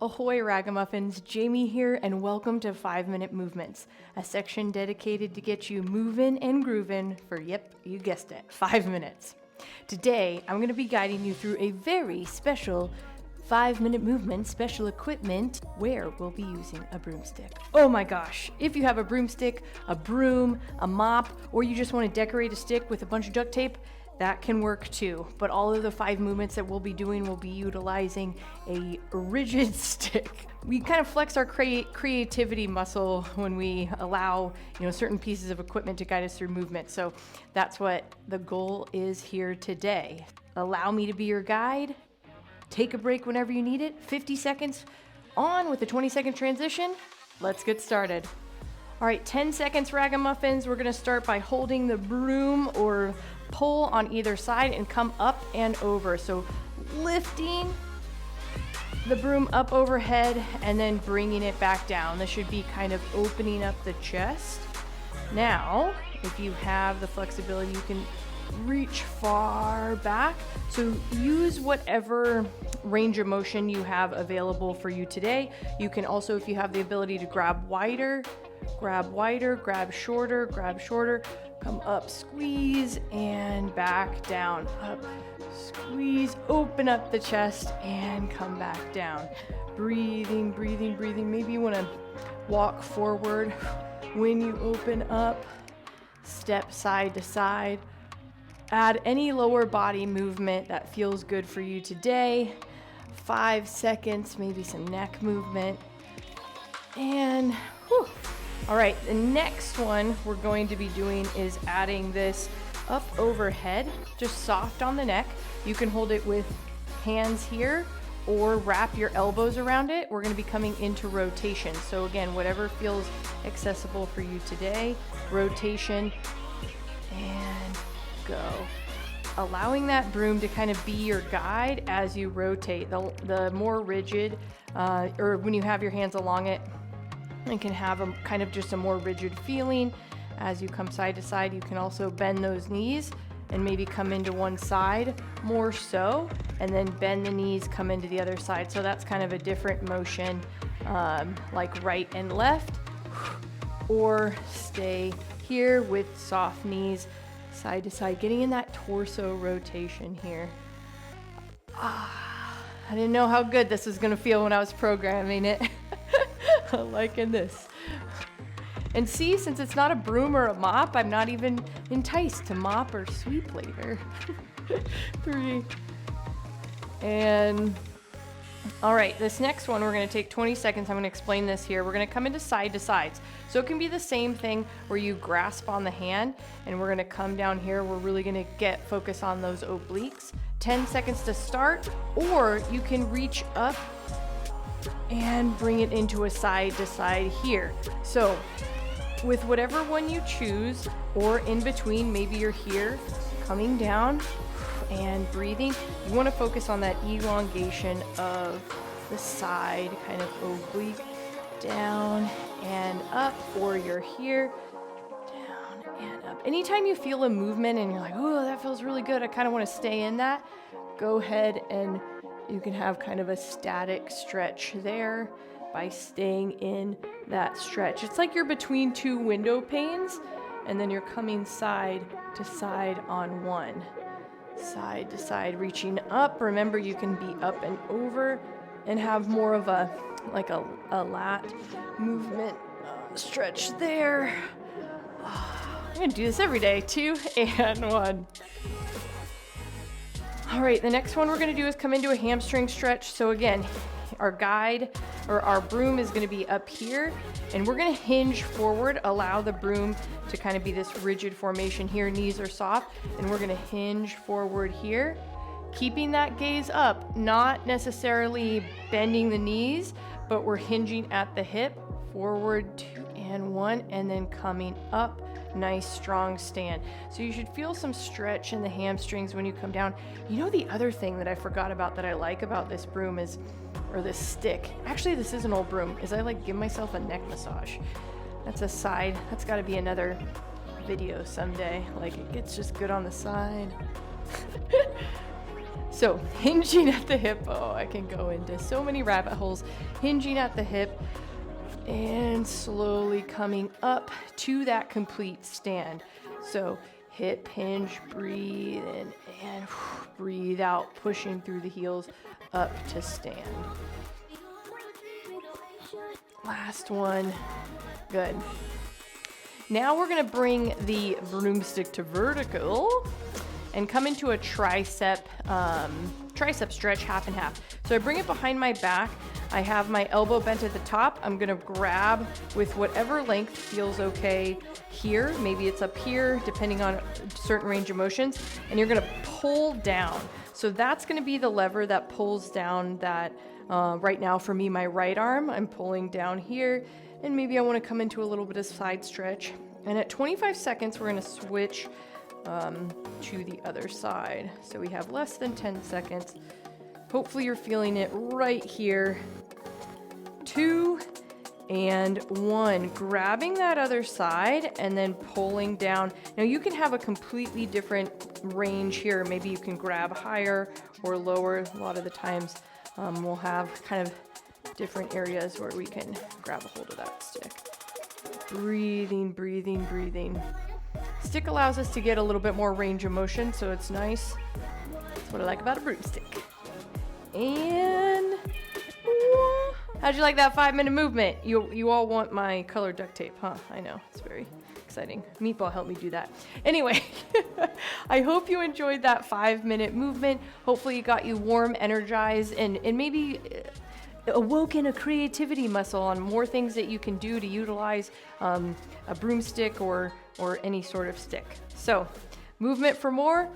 Ahoy ragamuffins, Jamie here, and welcome to 5-Minute Movements, a section dedicated to get you moving and grooving for, yep, you guessed it, 5 minutes. Today, I'm going to be guiding you through a very special 5-minute movement, special equipment, where we'll be using a broomstick. Oh my gosh, if you have a broomstick, a broom, a mop, or you just want to decorate a stick with a bunch of duct tape, that can work too. But all of the 5 movements that we'll be doing will be utilizing a rigid stick. We kind of flex our creativity muscle when we allow, certain pieces of equipment to guide us through movement. So that's what the goal is here today. Allow me to be your guide. Take a break whenever you need it. 50 seconds on with a 20-second transition. Let's get started. All right, 10 seconds ragamuffins. We're gonna start by holding the broom or pole on either side and come up and over. So lifting the broom up overhead and then bringing it back down. This should be kind of opening up the chest. Now, if you have the flexibility, you can reach far back. So use whatever range of motion you have available for you today. You can also, if you have the ability to grab wider, grab shorter, come up, squeeze, and back down, up, squeeze, open up the chest, and come back down. Breathing. Maybe you want to walk forward when you open up, step side to side. Add any lower body movement that feels good for you today. 5 seconds, maybe some neck movement. And whew. All right, the next one we're going to be doing is adding this up overhead, just soft on the neck. You can hold it with hands here or wrap your elbows around it. We're gonna be coming into rotation. So again, whatever feels accessible for you today, rotation, and go. Allowing that broom to kind of be your guide as you rotate. The more rigid, or when you have your hands along it, and can have a kind of just a more rigid feeling as you come side to side. You can also bend those knees and maybe come into one side more so, and then bend the knees, come into the other side. So that's kind of a different motion, like right and left, or stay here with soft knees, side to side, getting in that torso rotation here. I didn't know how good this was gonna feel when I was programming it. Liking this. And see, since it's not a broom or a mop, I'm not even enticed to mop or sweep later. 3. And all right, this next one, we're gonna take 20 seconds. I'm gonna explain this here. We're gonna come into side to sides. So it can be the same thing where you grasp on the hand, and we're gonna come down here. We're really gonna focus on those obliques. 10 seconds to start, or you can reach up and bring it into a side to side here. So with whatever one you choose, or in between, maybe you're here, coming down and breathing. You want to focus on that elongation of the side, kind of oblique, down and up, or you're here, down and up. Anytime you feel a movement and you're like, oh, that feels really good, I kind of want to stay in that, go ahead and you can have kind of a static stretch there by staying in that stretch. It's like you're between 2 window panes, and then you're coming side to side on one. Side to side, reaching up. Remember, you can be up and over and have more of a lat movement. Stretch there. I'm gonna do this every day. 2 and 1. All right, the next one we're gonna do is come into a hamstring stretch. So again, our guide or our broom is gonna be up here, and we're gonna hinge forward, allow the broom to kind of be this rigid formation here. Knees are soft, and we're gonna hinge forward here, keeping that gaze up, not necessarily bending the knees, but we're hinging at the hip, forward, 2 and 1, and then coming up. Nice strong stand. So you should feel some stretch in the hamstrings when you come down. The other thing that I forgot about that I like about this broom is, or this stick, actually this is an old broom, is I give myself a neck massage. That's a side, that's gotta be another video someday. It gets just good on the side. So hinging at the hip, oh, I can go into so many rabbit holes. Hinging at the hip and slowly coming up to that complete stand. So hip hinge, breathe in and breathe out, pushing through the heels up to stand. Last one. Good. Now we're going to bring the broomstick to vertical and come into a tricep stretch, half and half. So I bring it behind my back. I have my elbow bent at the top. I'm going to grab with whatever length feels okay here. Maybe it's up here, depending on certain range of motions. And you're going to pull down. So that's going to be the lever that pulls down that, right now for me, my right arm. I'm pulling down here. And maybe I want to come into a little bit of side stretch. And at 25 seconds, we're going to switch to the other side. So we have less than 10 seconds. Hopefully you're feeling it right here. 2 and 1. Grabbing that other side and then pulling down. Now you can have a completely different range here. Maybe you can grab higher or lower. A lot of the times we'll have kind of different areas where we can grab a hold of that stick. Breathing, breathing, breathing. Stick allows us to get a little bit more range of motion, so it's nice. That's what I like about a broomstick. And how'd you like that 5-minute movement? You all want my colored duct tape, huh? I know, it's very exciting. Meatball helped me do that. Anyway, I hope you enjoyed that 5-minute movement. Hopefully it got you warm, energized, and maybe awoken a creativity muscle on more things that you can do to utilize a broomstick or any sort of stick. So, movement for more,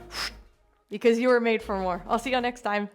because you were made for more. I'll see you next time.